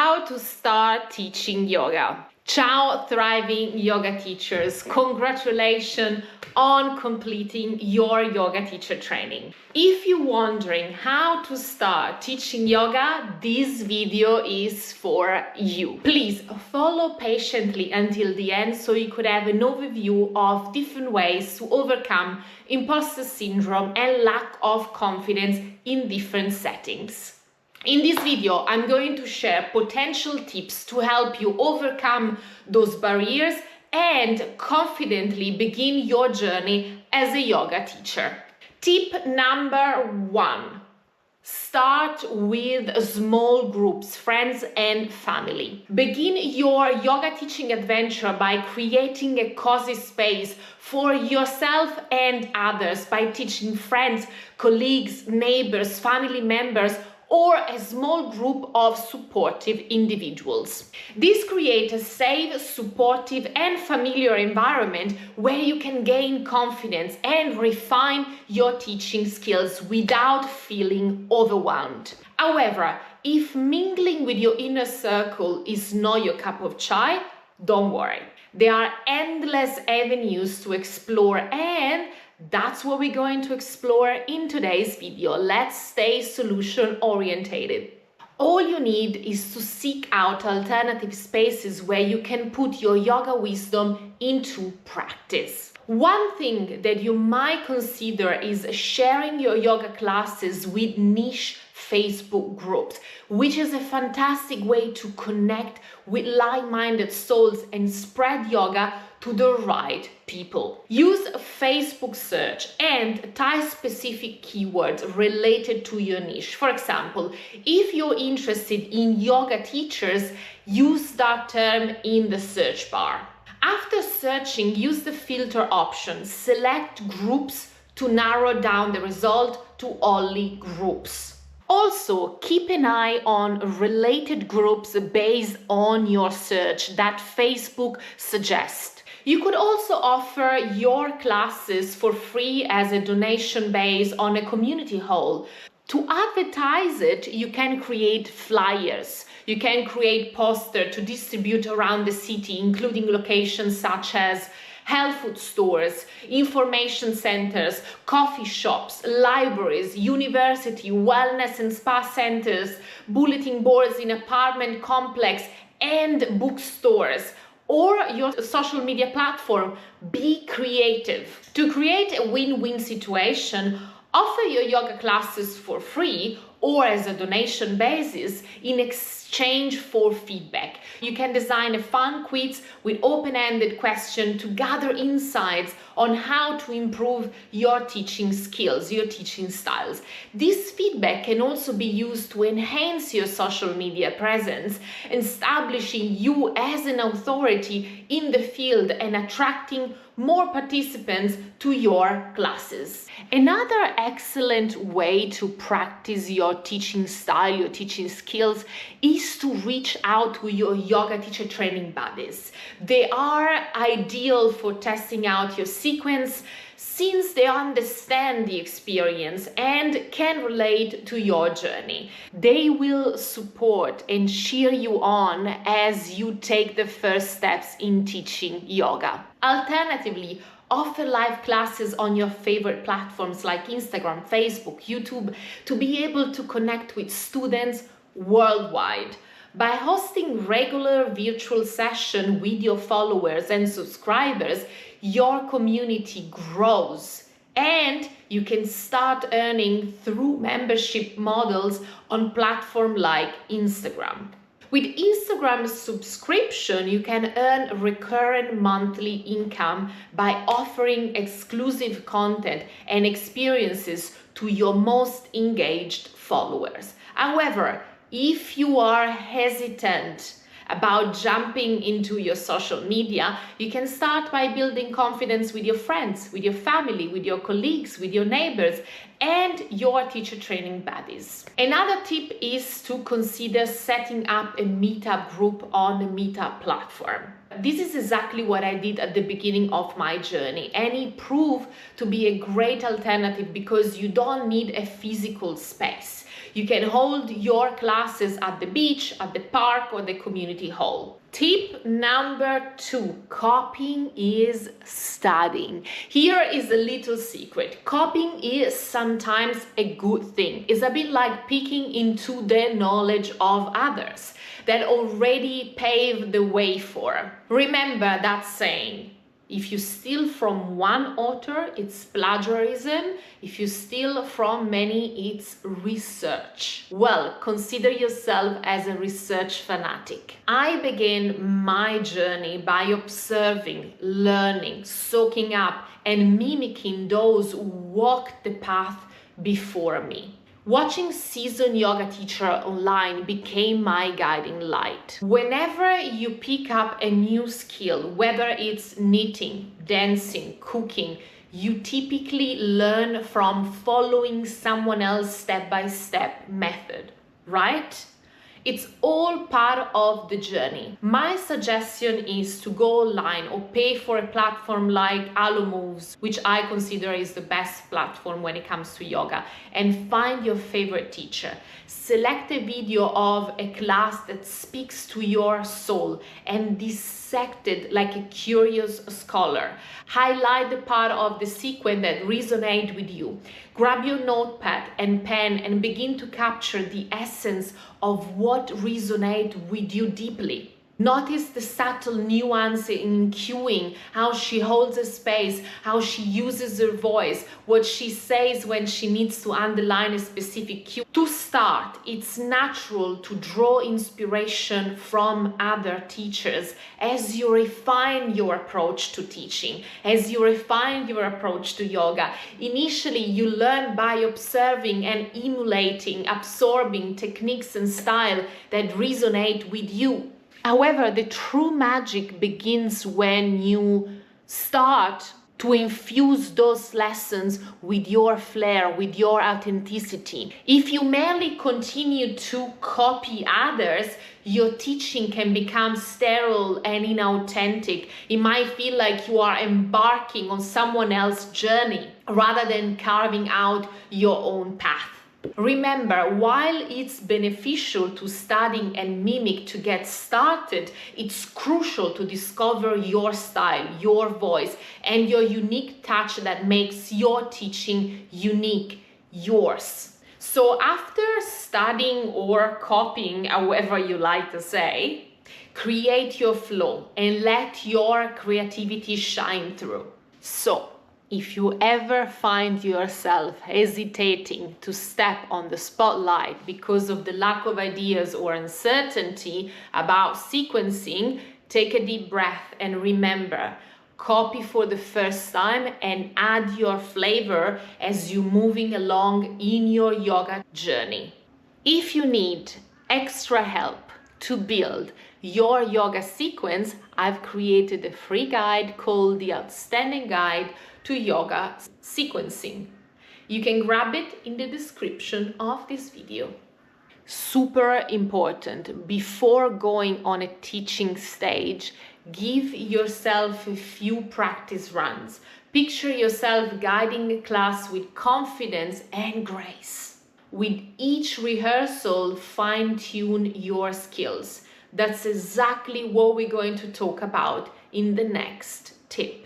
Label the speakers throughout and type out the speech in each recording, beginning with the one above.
Speaker 1: How to start teaching yoga. Ciao, thriving yoga teachers. Congratulations on completing your yoga teacher training. If you're wondering how to start teaching yoga, this video is for you. Please follow patiently until the end so you could have an overview of different ways to overcome imposter syndrome and lack of confidence in different settings. In this video, I'm going to share potential tips to help you overcome those barriers and confidently begin your journey as a yoga teacher. Tip number 1. Start with small groups, friends and family. Begin your yoga teaching adventure by creating a cozy space for yourself and others by teaching friends, colleagues, neighbors, family members, or a small group of supportive individuals. This creates a safe, supportive, and familiar environment where you can gain confidence and refine your teaching skills without feeling overwhelmed. However, if mingling with your inner circle is not your cup of chai, don't worry. There are endless avenues to explore, and that's what we're going to explore in today's video. Let's stay solution oriented. All you need is to seek out alternative spaces where you can put your yoga wisdom into practice. One thing that you might consider is sharing your yoga classes with niche Facebook groups, which is a fantastic way to connect with like-minded souls and spread yoga to the right people. Use Facebook search and type specific keywords related to your niche. For example, if you're interested in yoga teachers, use that term in the search bar. After searching, use the filter option. Select groups to narrow down the result to only groups. Also, keep an eye on related groups based on your search that Facebook suggests. You could also offer your classes for free as a donation based on a community hall. To advertise it, you can create flyers. You can create posters to distribute around the city, including locations such as health food stores, information centers, coffee shops, libraries, university, wellness and spa centers, bulletin boards in apartment complex and bookstores, or your social media platform. Be creative. To create a win-win situation, offer your yoga classes for free or as a donation basis in exchange for feedback. You can design a fun quiz with open-ended questions to gather insights on how to improve your teaching skills, your teaching styles. This feedback can also be used to enhance your social media presence, establishing you as an authority in the field and attracting more participants to your classes. Another excellent way to practice your teaching style, your teaching skills, is to reach out to your yoga teacher training buddies. They are ideal for testing out your sequence since they understand the experience and can relate to your journey. They will support and cheer you on as you take the first steps in teaching yoga. Alternatively, offer live classes on your favorite platforms like Instagram, Facebook, YouTube to be able to connect with students worldwide. By hosting regular virtual sessions with your followers and subscribers, your community grows and you can start earning through membership models on platforms like Instagram. With Instagram subscription, you can earn recurrent monthly income by offering exclusive content and experiences to your most engaged followers. However, if you are hesitant about jumping into your social media, you can start by building confidence with your friends, with your family, with your colleagues, with your neighbors, and your teacher training buddies. Another tip is to consider setting up a meetup group on a meetup platform. This is exactly what I did at the beginning of my journey, and it proved to be a great alternative because you don't need a physical space. You can hold your classes at the beach, at the park, or the community hall. Tip number 2, copying is studying. Here is a little secret. Copying is sometimes a good thing. It's a bit like peeking into the knowledge of others that already paved the way for. Remember that saying, if you steal from one author, it's plagiarism. If you steal from many, it's research. Well, consider yourself as a research fanatic. I began my journey by observing, learning, soaking up, and mimicking those who walked the path before me. Watching seasoned yoga teacher online became my guiding light. Whenever you pick up a new skill, whether it's knitting, dancing, cooking, you typically learn from following someone else's step-by-step method, right? It's all part of the journey. My suggestion is to go online or pay for a platform like Moves, which I consider is the best platform when it comes to yoga, and find your favorite teacher. Select a video of a class that speaks to your soul and dissect it like a curious scholar. Highlight the part of the sequence that resonates with you. Grab your notepad and pen and begin to capture the essence of what resonates with you deeply. Notice the subtle nuance in cueing, how she holds a space, how she uses her voice, what she says when she needs to underline a specific cue. To start, it's natural to draw inspiration from other teachers as you refine your approach to teaching, as you refine your approach to yoga. Initially, you learn by observing and emulating, absorbing techniques and style that resonate with you. However, the true magic begins when you start to infuse those lessons with your flair, with your authenticity. If you merely continue to copy others, your teaching can become sterile and inauthentic. It might feel like you are embarking on someone else's journey rather than carving out your own path. Remember, while it's beneficial to study and mimic to get started, it's crucial to discover your style, your voice, and your unique touch that makes your teaching unique, yours. So after studying or copying, however you like to say, create your flow and let your creativity shine through. So, if you ever find yourself hesitating to step on the spotlight because of the lack of ideas or uncertainty about sequencing, take a deep breath and remember, copy for the first time and add your flavor as you're moving along in your yoga journey. If you need extra help to build your yoga sequence, I've created a free guide called the Outstanding Guide to Yoga Sequencing. You can grab it in the description of this video. Super important, before going on a teaching stage, give yourself a few practice runs. Picture yourself guiding a class with confidence and grace. With each rehearsal, fine-tune your skills. That's exactly what we're going to talk about in the next tip.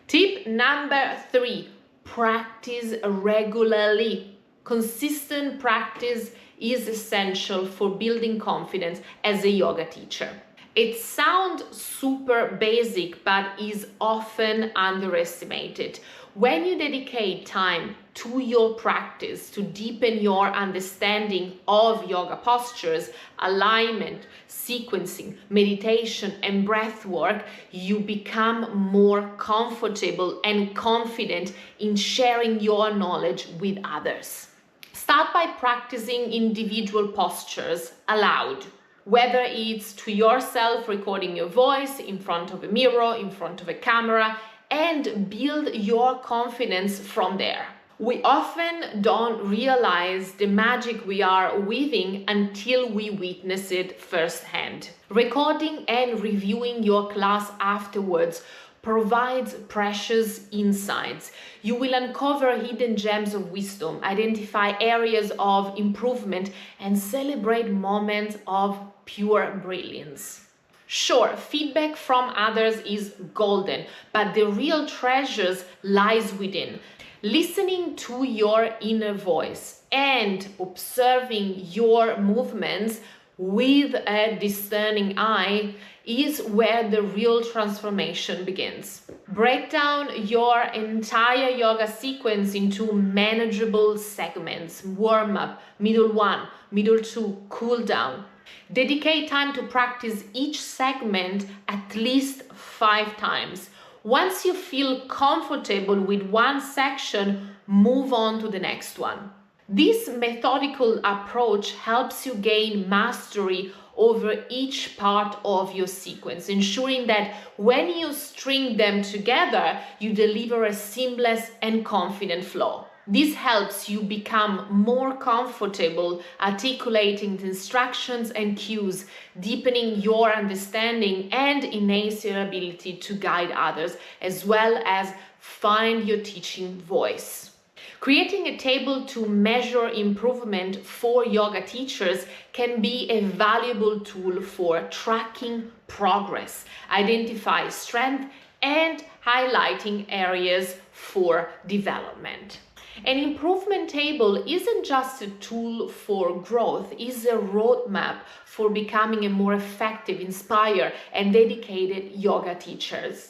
Speaker 1: Tip number 3, practice regularly. Consistent practice is essential for building confidence as a yoga teacher. It sounds super basic, but is often underestimated. When you dedicate time to your practice to deepen your understanding of yoga postures, alignment, sequencing, meditation, and breath work, you become more comfortable and confident in sharing your knowledge with others. Start by practicing individual postures aloud, whether it's to yourself, recording your voice in front of a mirror, in front of a camera, and build your confidence from there. We often don't realize the magic we are weaving until we witness it firsthand. Recording and reviewing your class afterwards provides precious insights. You will uncover hidden gems of wisdom, identify areas of improvement, and celebrate moments of pure brilliance. Sure, feedback from others is golden, but the real treasures lies within. Listening to your inner voice and observing your movements with a discerning eye is where the real transformation begins. Break down your entire yoga sequence into manageable segments: warm-up, middle one, middle two, cool down. Dedicate time to practice each segment at least 5 times. Once you feel comfortable with one section, move on to the next one. This methodical approach helps you gain mastery over each part of your sequence, ensuring that when you string them together, you deliver a seamless and confident flow. This helps you become more comfortable articulating the instructions and cues, deepening your understanding and enhance your ability to guide others, as well as find your teaching voice. Creating a table to measure improvement for yoga teachers can be a valuable tool for tracking progress, identifying strength, and highlighting areas for development. An improvement table isn't just a tool for growth, it's a roadmap for becoming a more effective, inspired, and dedicated yoga teachers.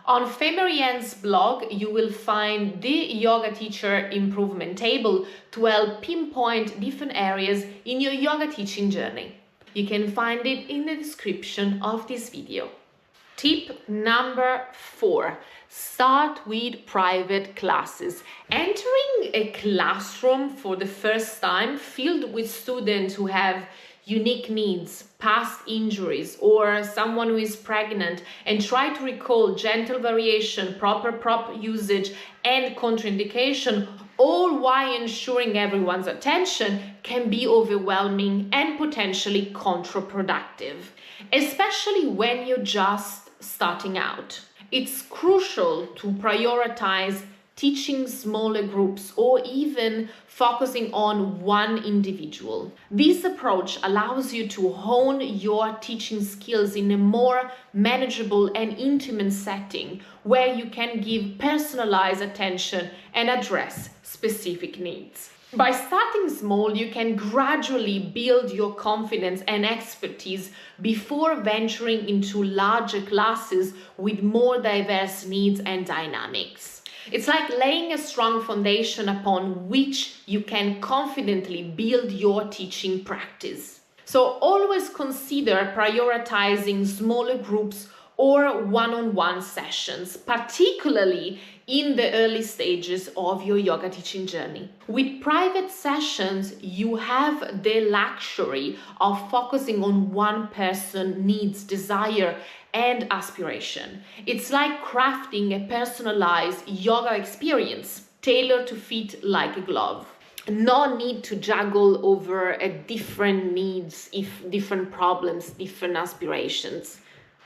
Speaker 1: On Femarien's blog, you will find the yoga teacher improvement table to help pinpoint different areas in your yoga teaching journey. You can find it in the description of this video. Tip number 4, start with private classes. Entering a classroom for the first time filled with students who have unique needs, past injuries, or someone who is pregnant, and try to recall gentle variation, proper prop usage, and contraindication, all while ensuring everyone's attention, can be overwhelming and potentially counterproductive, especially when you're just starting out. It's crucial to prioritize teaching smaller groups or even focusing on one individual. This approach allows you to hone your teaching skills in a more manageable and intimate setting where you can give personalized attention and address specific needs. By starting small, you can gradually build your confidence and expertise before venturing into larger classes with more diverse needs and dynamics. It's like laying a strong foundation upon which you can confidently build your teaching practice. So always consider prioritizing smaller groups or one-on-one sessions, particularly in the early stages of your yoga teaching journey. With private sessions, you have the luxury of focusing on one person's needs, desire, and aspiration. It's like crafting a personalized yoga experience tailored to fit like a glove. No need to juggle over different needs, different problems, different aspirations.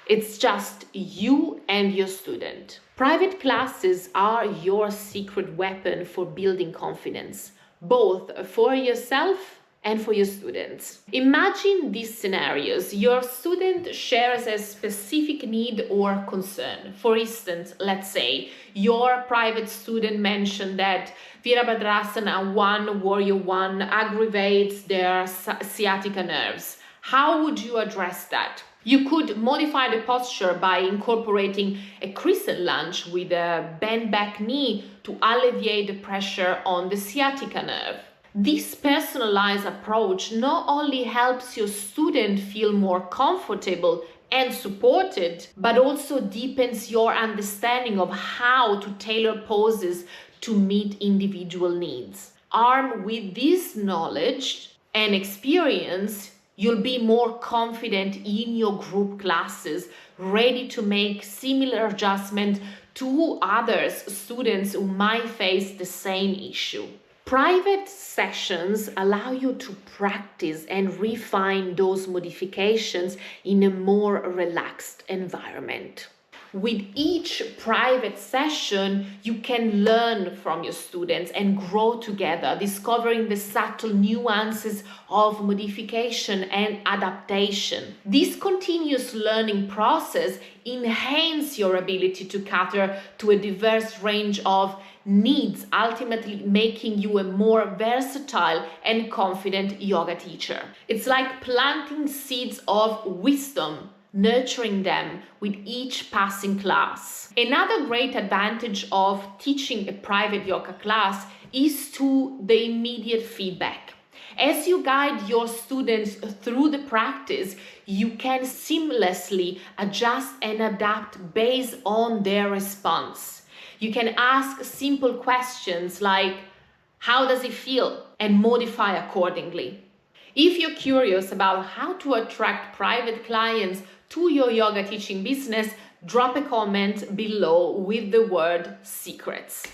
Speaker 1: It's just you and your student. Private classes are your secret weapon for building confidence, both for yourself and for your students. Imagine these scenarios. Your student shares a specific need or concern. For instance, let's say your private student mentioned that Virabhadrasana 1, Warrior 1 aggravates their sciatica nerves. How would you address that? You could modify the posture by incorporating a crescent lunge with a bent back knee to alleviate the pressure on the sciatica nerve. This personalized approach not only helps your student feel more comfortable and supported, but also deepens your understanding of how to tailor poses to meet individual needs. Armed with this knowledge and experience, you'll be more confident in your group classes, ready to make similar adjustments to others, students who might face the same issue. Private sessions allow you to practice and refine those modifications in a more relaxed environment. With each private session, you can learn from your students and grow together, discovering the subtle nuances of modification and adaptation. This continuous learning process enhances your ability to cater to a diverse range of needs, ultimately making you a more versatile and confident yoga teacher. It's like planting seeds of wisdom, nurturing them with each passing class. Another great advantage of teaching a private yoga class is to the immediate feedback. As you guide your students through the practice, you can seamlessly adjust and adapt based on their response. You can ask simple questions like, "How does it feel?" and modify accordingly. If you're curious about how to attract private clients to your yoga teaching business, drop a comment below with the word secrets.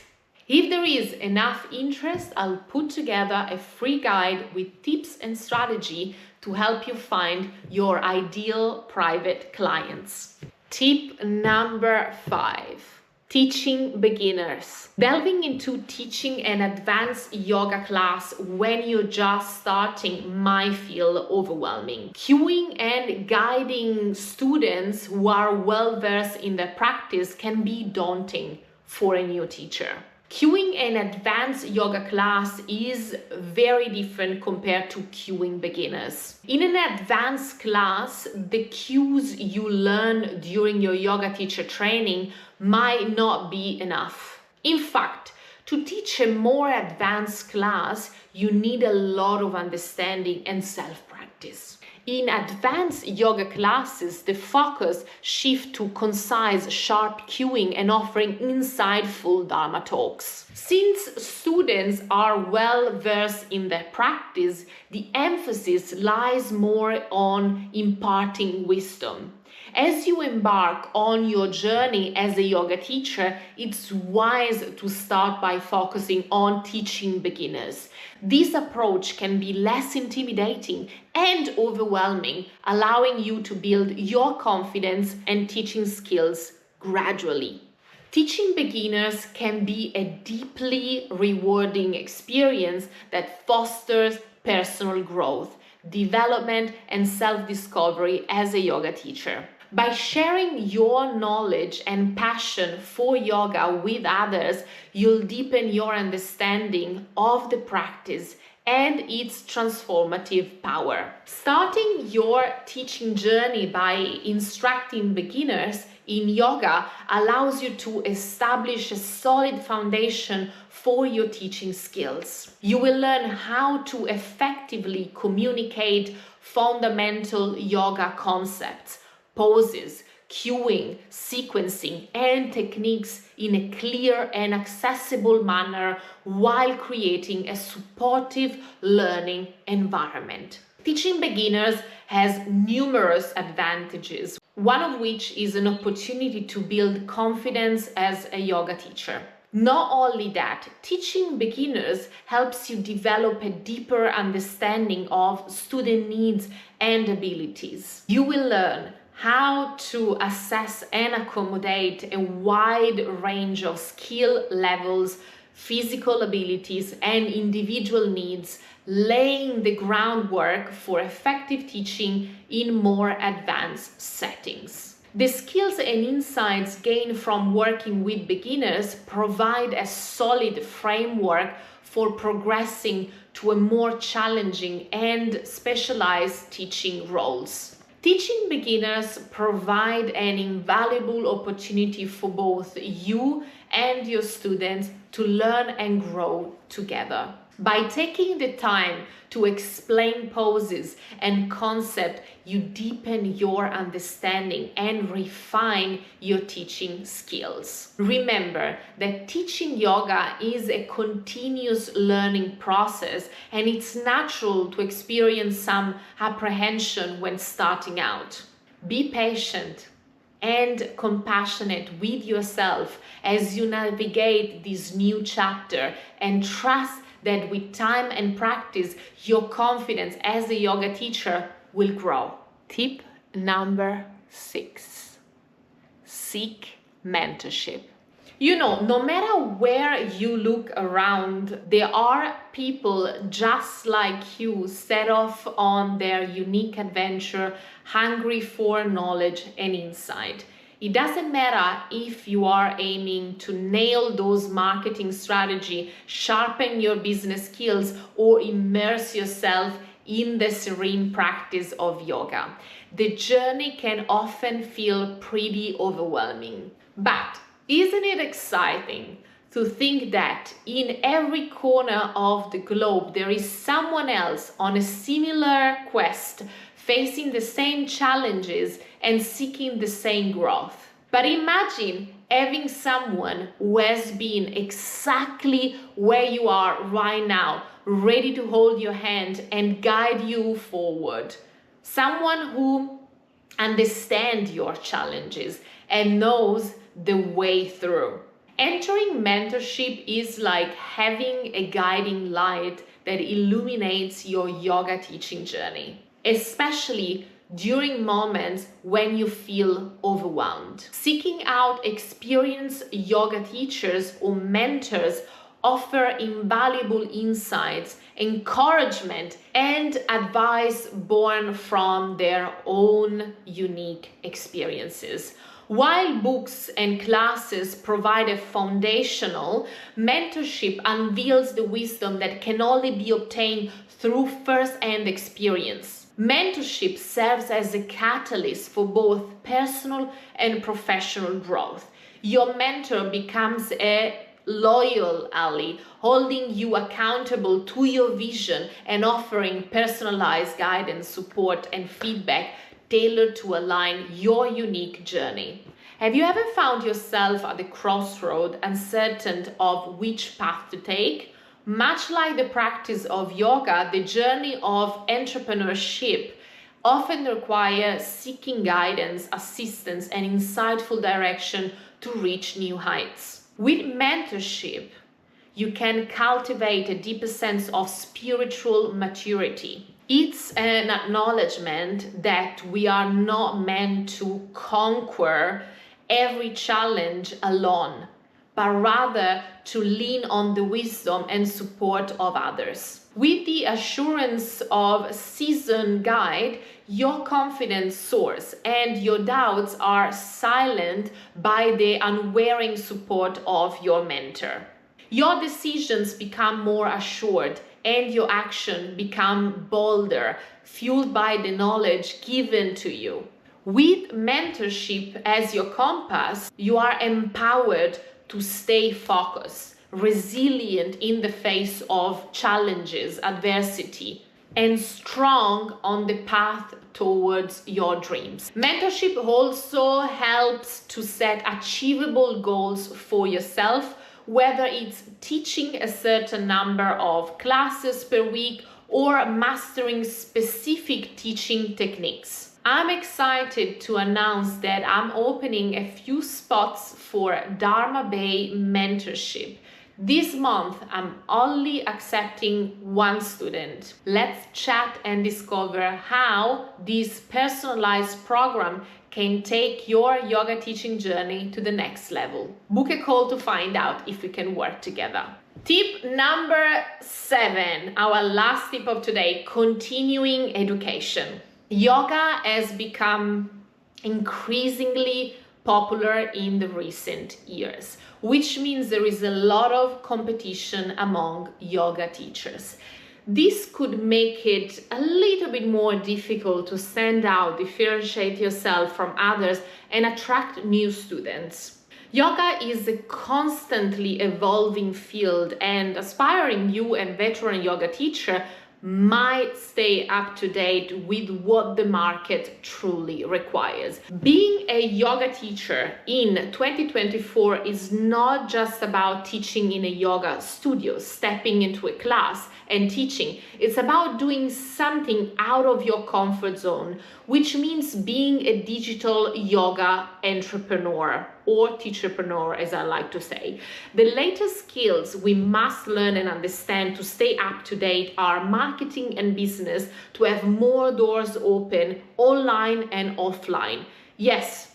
Speaker 1: If there is enough interest, I'll put together a free guide with tips and strategy to help you find your ideal private clients. Tip number 5. Teaching beginners. Delving into teaching an advanced yoga class when you're just starting might feel overwhelming. Cueing and guiding students who are well versed in their practice can be daunting for a new teacher. Cueing an advanced yoga class is very different compared to cueing beginners. In an advanced class, the cues you learn during your yoga teacher training might not be enough. In fact, to teach a more advanced class, you need a lot of understanding and self-practice. In advanced yoga classes, the focus shifts to concise, sharp cueing and offering insightful Dharma talks. Since students are well versed in their practice, the emphasis lies more on imparting wisdom. As you embark on your journey as a yoga teacher, it's wise to start by focusing on teaching beginners. This approach can be less intimidating and overwhelming, allowing you to build your confidence and teaching skills gradually. Teaching beginners can be a deeply rewarding experience that fosters personal growth, development, and self-discovery as a yoga teacher. By sharing your knowledge and passion for yoga with others, you'll deepen your understanding of the practice and its transformative power. Starting your teaching journey by instructing beginners in yoga allows you to establish a solid foundation for your teaching skills. You will learn how to effectively communicate fundamental yoga concepts, poses, cueing, sequencing, and techniques in a clear and accessible manner while creating a supportive learning environment. Teaching beginners has numerous advantages, one of which is an opportunity to build confidence as a yoga teacher. Not only that, teaching beginners helps you develop a deeper understanding of student needs and abilities. You will learn how to assess and accommodate a wide range of skill levels, physical abilities, and individual needs, laying the groundwork for effective teaching in more advanced settings. The skills and insights gained from working with beginners provide a solid framework for progressing to a more challenging and specialized teaching roles. Teaching beginners provide an invaluable opportunity for both you and your students to learn and grow together. By taking the time to explain poses and concepts, you deepen your understanding and refine your teaching skills. Remember that teaching yoga is a continuous learning process, and it's natural to experience some apprehension when starting out. Be patient and compassionate with yourself as you navigate this new chapter, and trust that with time and practice, your confidence as a yoga teacher will grow. Tip number 6. seek mentorship. You know, no matter where you look around, there are people just like you set off on their unique adventure, hungry for knowledge and insight. It doesn't matter if you are aiming to nail those marketing strategy, sharpen your business skills, or immerse yourself in the serene practice of yoga. The journey can often feel pretty overwhelming. But isn't it exciting to think that in every corner of the globe there is someone else on a similar quest, facing the same challenges and seeking the same growth? But imagine having someone who has been exactly where you are right now, ready to hold your hand and guide you forward. Someone who understands your challenges and knows the way through. Entering mentorship is like having a guiding light that illuminates your yoga teaching journey, especially during moments when you feel overwhelmed. Seeking out experienced yoga teachers or mentors offer invaluable insights, encouragement, and advice born from their own unique experiences. While books and classes provide a foundational, mentorship unveils the wisdom that can only be obtained through first-hand experience. Mentorship serves as a catalyst for both personal and professional growth. Your mentor becomes a loyal ally, holding you accountable to your vision and offering personalized guidance, support, and feedback tailored to align your unique journey. Have you ever found yourself at the crossroad, uncertain of which path to take? Much like the practice of yoga, the journey of entrepreneurship often requires seeking guidance, assistance, and insightful direction to reach new heights. With mentorship, you can cultivate a deeper sense of spiritual maturity. It's an acknowledgement that we are not meant to conquer every challenge alone, but rather to lean on the wisdom and support of others. With the assurance of seasoned guide, your confidence soars and your doubts are silenced by the unwavering support of your mentor. Your decisions become more assured and your action become bolder, fueled by the knowledge given to you. With mentorship as your compass, you are empowered to stay focused, resilient in the face of challenges, adversity, and strong on the path towards your dreams. Mentorship also helps to set achievable goals for yourself, whether it's teaching a certain number of classes per week or mastering specific teaching techniques. I'm excited to announce that I'm opening a few spots for Dharma Bay mentorship. This month, I'm only accepting one student. Let's chat and discover how this personalized program can take your yoga teaching journey to the next level. Book a call to find out if we can work together. Tip number 7, our last tip of today, continuing education. Yoga has become increasingly popular in the recent years, which means there is a lot of competition among yoga teachers. This could make it a little bit more difficult to stand out, differentiate yourself from others, and attract new students. Yoga is a constantly evolving field, and aspiring new and veteran yoga teacher might stay up to date with what the market truly requires. Being a yoga teacher in 2024 is not just about teaching in a yoga studio, stepping into a class and teaching. It's about doing something out of your comfort zone, which means being a digital yoga entrepreneur or teacherpreneur, as I like to say. The latest skills we must learn and understand to stay up to date are marketing and business, to have more doors open online and offline. Yes,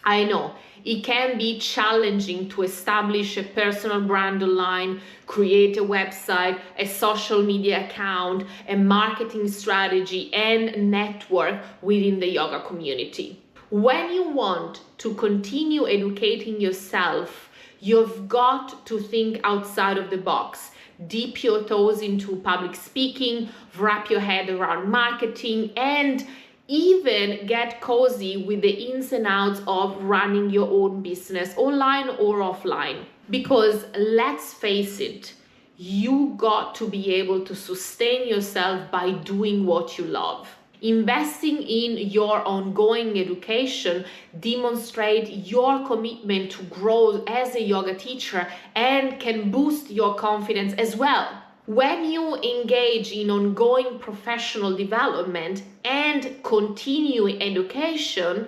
Speaker 1: I know it can be challenging to establish a personal brand online, create a website, a social media account, a marketing strategy, and network within the yoga community. When you want to continue educating yourself, you've got to think outside of the box. Dip your toes into public speaking, wrap your head around marketing, and even get cozy with the ins and outs of running your own business online or offline. Because let's face it, you got to be able to sustain yourself by doing what you love. Investing in your ongoing education demonstrates your commitment to grow as a yoga teacher and can boost your confidence as well. When you engage in ongoing professional development and continuing education,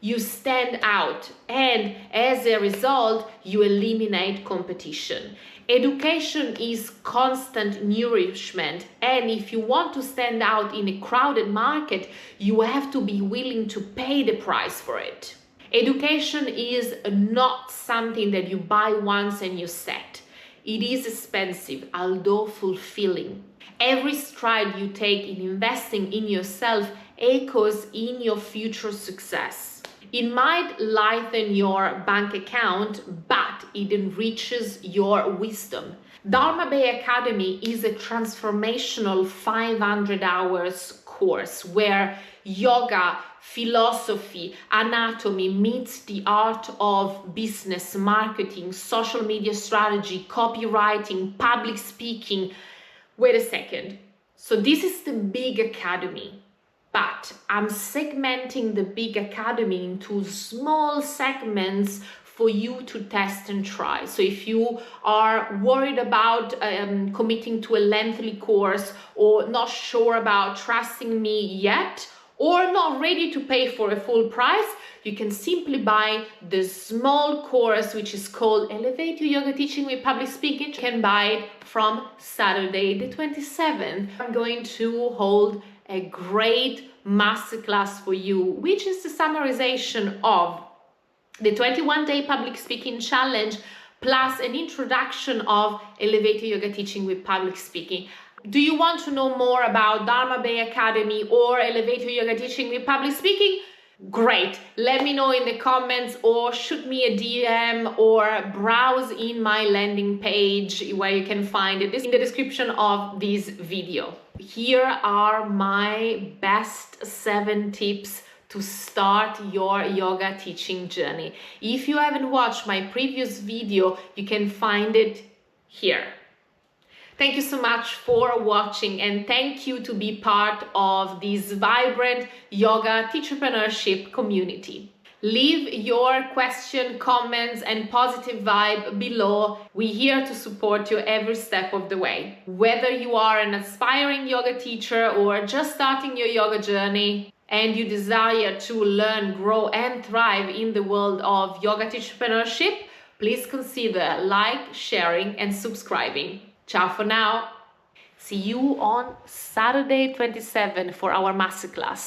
Speaker 1: you stand out, and as a result, you eliminate competition. Education is constant nourishment, and if you want to stand out in a crowded market, you have to be willing to pay the price for it. Education is not something that you buy once and you set. It is expensive, although fulfilling. Every stride you take in investing in yourself echoes in your future success. It might lighten your bank account, but it enriches your wisdom. Dharma Bay Academy is a transformational 500 hours course where yoga, philosophy, anatomy meets the art of business, marketing, social media strategy, copywriting, public speaking. Wait a second. So this is the big academy, but I'm segmenting the big academy into small segments for you to test and try. So if you are worried about committing to a lengthy course, or not sure about trusting me yet, or not ready to pay for a full price, you can simply buy the small course, which is called Elevate Your Yoga Teaching with Public Speaking. You can buy it from Saturday the 27th. I'm going to hold a great masterclass for you, which is the summarization of the 21-day public speaking challenge, plus an introduction of Elevate Your Yoga Teaching with Public Speaking. Do you want to know more about Dharma Bay Academy or Elevate Your Yoga Teaching with Public Speaking? Great, let me know in the comments, or shoot me a DM, or browse in my landing page where you can find it in the description of this video. Here are my best 7 tips to start your yoga teaching journey. If you haven't watched my previous video, you can find it here. Thank you so much for watching, and thank you to be part of this vibrant yoga teacherpreneurship community. Leave your question, comments, and positive vibe below. We're here to support you every step of the way. Whether you are an aspiring yoga teacher or just starting your yoga journey, and you desire to learn, grow, and thrive in the world of yoga teacherpreneurship, please consider sharing, and subscribing. Ciao for now. See you on Saturday 27 for our masterclass.